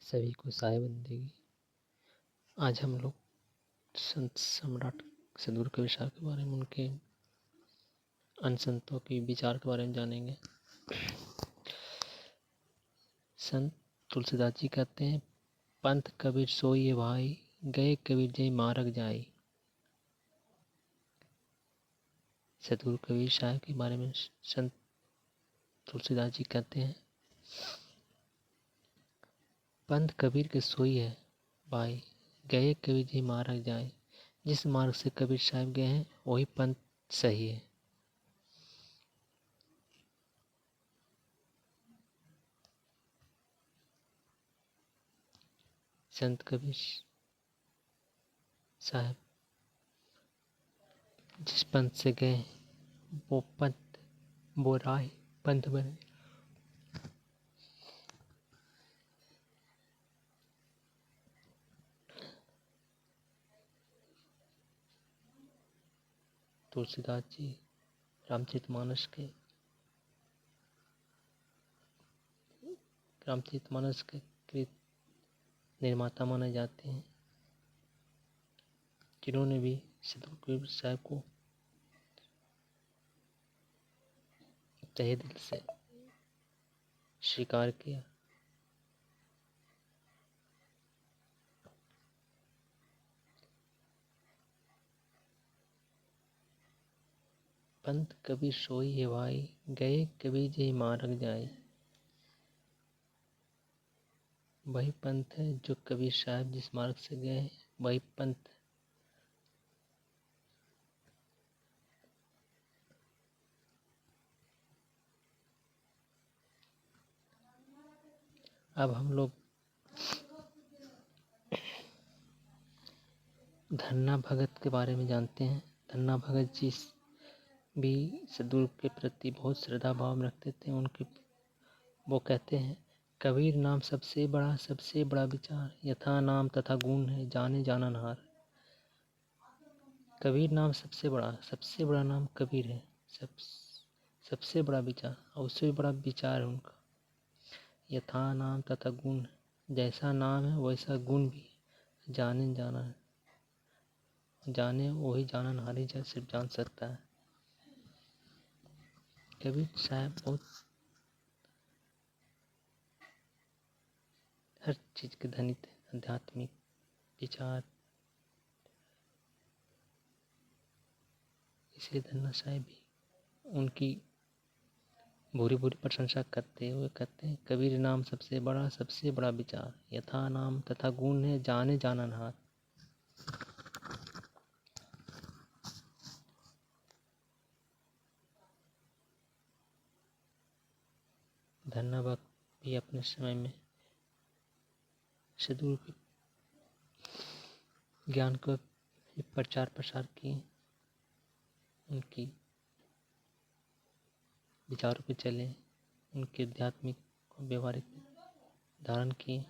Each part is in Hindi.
सभी को साय बंदेगी। आज हम लोग संत सम्राट सद्गुरु कबीर साहब के बारे में, उनके अन्य संतों के विचार के बारे में जानेंगे। संत तुलसीदास जी कहते हैं, पंथ कबीर सोई भाई, गए कबीर जय मार्ग जाई। सद्गुरु कबीर साहब के बारे में संत तुलसीदास जी कहते हैं, पंथ कबीर के सोई है भाई, गए कबीर जी मार्ग जाए। जिस मार्ग से कबीर साहब गए हैं वही पंथ सही है। संत कबीर साहब जिस पंथ से गए वो पंथ, वो राह पंथ बने। तुलसीदास जी रामचरितमानस के निर्माता माने जाते हैं, जिन्होंने भी सद्गुरु कबीर साहब को तहे दिल से स्वीकार किया। पंथ कबीर सोई है भाई, गए कबीर जय मार्ग जाए। वही पंथ है जो कबीर साहब जिस मार्ग से गए, वही पंथ। अब हम लोग धन्ना भगत के बारे में जानते हैं। धन्ना भगत जी भी सद्गुरु के प्रति बहुत श्रद्धा भाव रखते थे। वो कहते हैं, कबीर नाम सबसे बड़ा विचार, यथा नाम तथा गुण है, जाने जाननहार। कबीर नाम सबसे बड़ा नाम कबीर है। सबसे बड़ा विचार और उससे भी बड़ा विचार है उनका। यथा नाम तथा गुण, जैसा नाम है वैसा गुण भी है। जाने वही जाननहारी सिर्फ जान सकता है। कबीर साहब बहुत हर चीज के धनी थे, आध्यात्मिक विचार। इसलिए धन्ना साहब भी उनकी भूरी प्रशंसा करते हुए कहते हैं, कबीर नाम सबसे बड़ा विचार, यथा नाम तथा गुण है, जाने जाननहार। धन्ना भक्त भी अपने समय में सद्गुरु के ज्ञान का प्रचार प्रसार किए, उनकी विचारों पे चले, उनके आध्यात्मिक और व्यवहारिक धारण किए।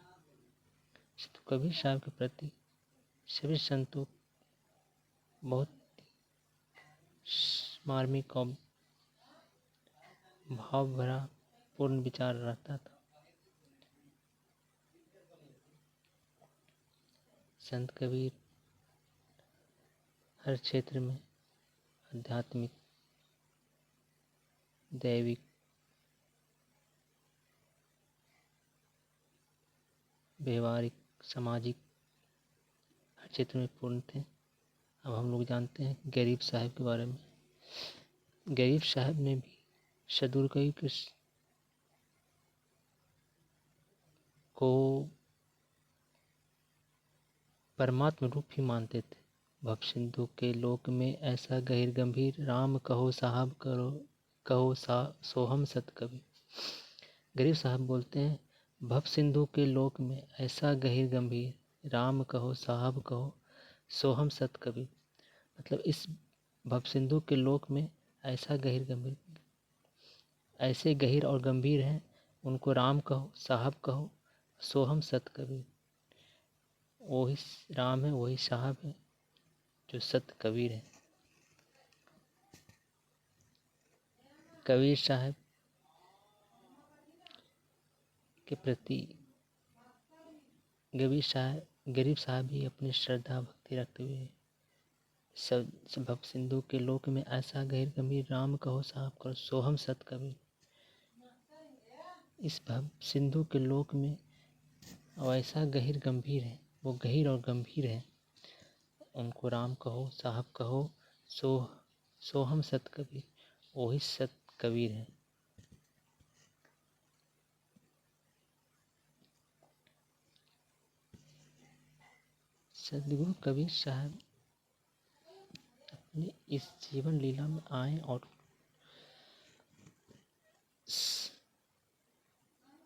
तो कबीर साहब के प्रति सभी संतों बहुत मार्मिक और भाव भरा पूर्ण विचार रहता था। संत कबीर हर क्षेत्र में आध्यात्मिक, दैविक, व्यवहारिक, सामाजिक हर क्षेत्र में पूर्ण थे। अब हम लोग जानते हैं गरीब साहब के बारे में। गरीब साहब ने भी सद्गुरु कबीर को परमात्मा रूप ही मानते थे। भव सिंधु के लोक में ऐसा गहिर गंभीर, राम कहो साहब कहो सोहम सत कबीर। गरीब साहब बोलते हैं, भव सिंधु के लोक में ऐसा गहिर गंभीर, राम कहो साहब कहो सोहम सत कबीर। मतलब इस भव सिंधु के लोक में ऐसा गहिर गंभीर, ऐसे गहिर और गंभीर हैं, उनको राम कहो साहब कहो सोहम सत कबीर। वही राम है, वही साहब है जो सत कबीर है। कबीर साहब के प्रति गरीब साहब भी अपनी श्रद्धा भक्ति रखते हुए सब भव सिंधु के लोक में ऐसा गहिर गंभीर राम कहो साहब करो सोहम सत कबीर। इस भव सिंधु के लोक में वैसा गहिर गंभीर है, वो गहिर और गंभीर है, उनको राम कहो साहब कहो सोहम सत कबीर, वही सत कबीर है। सदगुरु कबीर साहब अपने इस जीवन लीला में आए और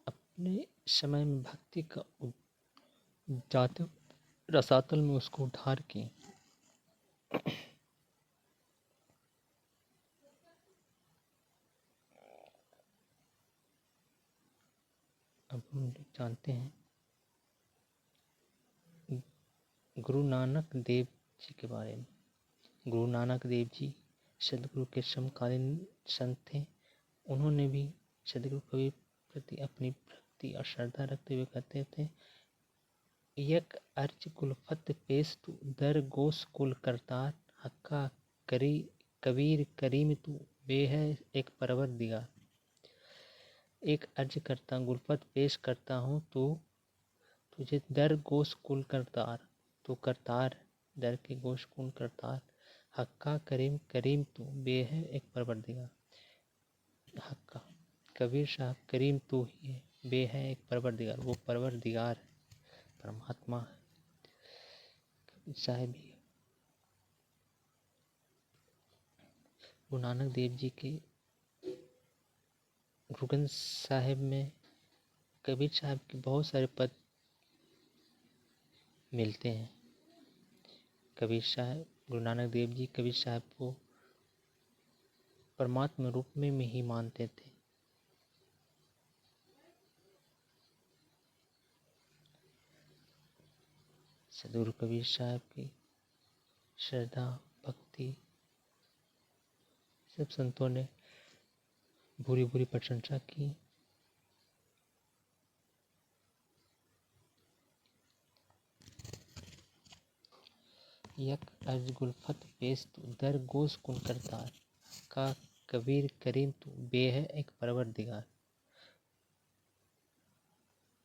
अपने समय में भक्ति का जाते रसातल में उसको उद्धार किए। अब हम लोग जानते हैं गुरु नानक देव जी के बारे में। गुरु नानक देव जी सदगुरु के समकालीन संत थे। उन्होंने भी सदगुरु कबीर प्रति अपनी भक्ति और श्रद्धा रखते हुए कहते थे, यक अर्ज कुलफत पेश तू दर गोस कुल करतार, हक्का करी कबीर करीम तू बे है एक परवरदिगार। एक अर्ज करता गुलफत पेश करता हूँ, तो तुझे दर गोस कुल करतार, तू करतार दर के गोश कुल करतार, हक्का करीम करीम तू बे है एक परवरदिगार। हक्का कबीर साहब करीम तू ही है, बे है एक परवरदिगार, वो परवरदिगार है, परमात्मा है। कबीर साहब भी गुरु नानक देव जी के गुरु ग्रंथ साहिब में कबीर साहब के बहुत सारे पद मिलते हैं। कबीर साहब गुरु नानक देव जी कबीर साहब को परमात्मा रूप में ही मानते थे। सदगुरु कबीर साहब की श्रद्धा भक्ति सब संतों ने बुरी बुरी प्रशंसा की। यक अर्ज गुलफत पेश तू दर गोश कुल करतार, का कबीर करीम तू बे है एक परवरदिगार।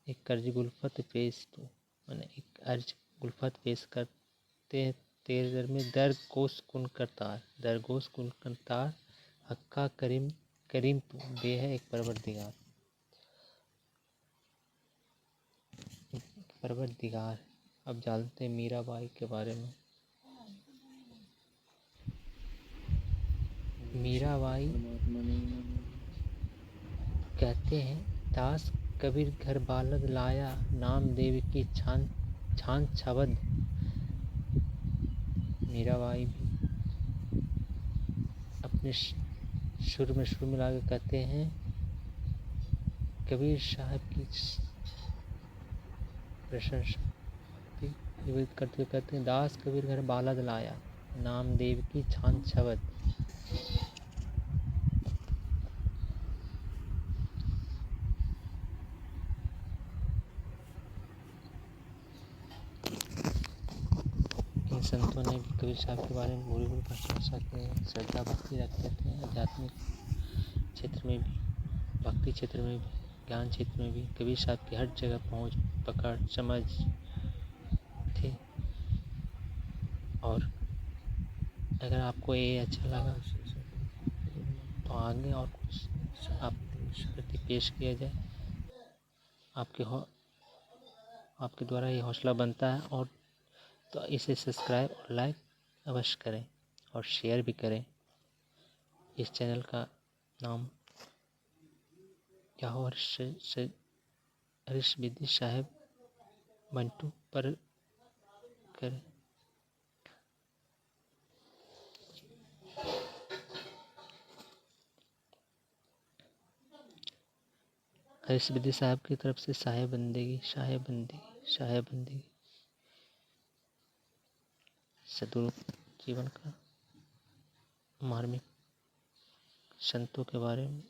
एक कर्ज गुलफत पेश तू मैंने एक अर्ज गुलफत पेश करते हैं तेरे दर में दर गोश कुल करतार, दर गोश कुल करतार, हक्का करीम करीम तू बे है एक परवरदिगार। परवरदिगार। अब जानते हैं मीराबाई के बारे में। मीराबाई कहते हैं, दास कबीर घर बालद लाया, नाम देव की छान छवद। मीराबाई भी अपने सुर में लाकर कहते हैं, कबीर साहब की प्रशंसा करते हुए कहते हैं, दास कबीर घर बालद लाया, नाम देव की छान छवद। इन संतों ने भी कबीर साहब के बारे में बुरी बुरी प्रशंसा की। श्रद्धा भक्ति रखते थे। आध्यात्मिक क्षेत्र में भी, भक्ति क्षेत्र में भी, ज्ञान क्षेत्र में भी कबीर साहब की हर जगह पहुंच, पकड़, समझ थी। और अगर आपको ये अच्छा लगा तो आगे और कुछ आप प्रति पेश किया जाए। आपके द्वारा ये हौसला बनता है, और तो इसे सब्सक्राइब और लाइक अवश्य करें और शेयर भी करें। इस चैनल का नाम क्या हो, हरीश विधि साहब मंटू पर करें। हरीश विधि साहब की तरफ से साहेब बंदगी सदगुरु जीवन का मार्मिक संतों के बारे में,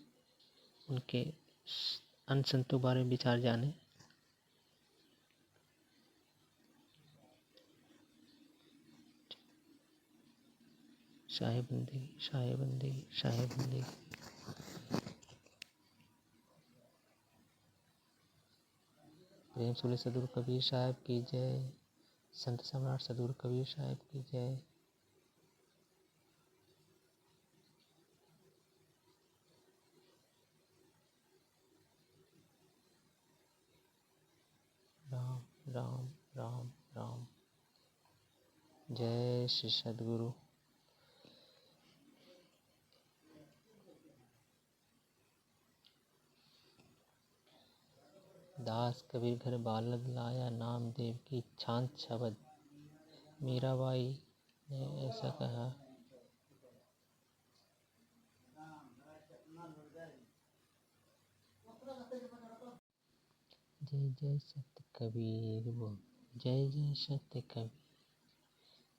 उनके अन्य संतों के बारे में विचार जाने। शाही बंदगी, शाही बंदगी, शाही बंदगी। प्रेम सुले सदगुरु कबीर साहब की जय। संत सम्राट सदगुरु कबीर साहब की जय। राम राम राम राम। जय श्री सदगुरु। दास कबीर घर बालद लाया, नाम देव की छांत शब्द। मीराबाई ने ऐसा कहा। जय जय सत्य कबीर बोल, जय जय सत्य कबीर,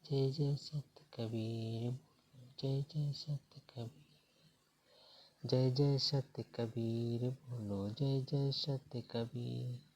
जय जय सत्य कबीर बोल, जय जय सत्य कबीर, जय जय सत्य कबीर बोलो, जय जय सत्य कबीर।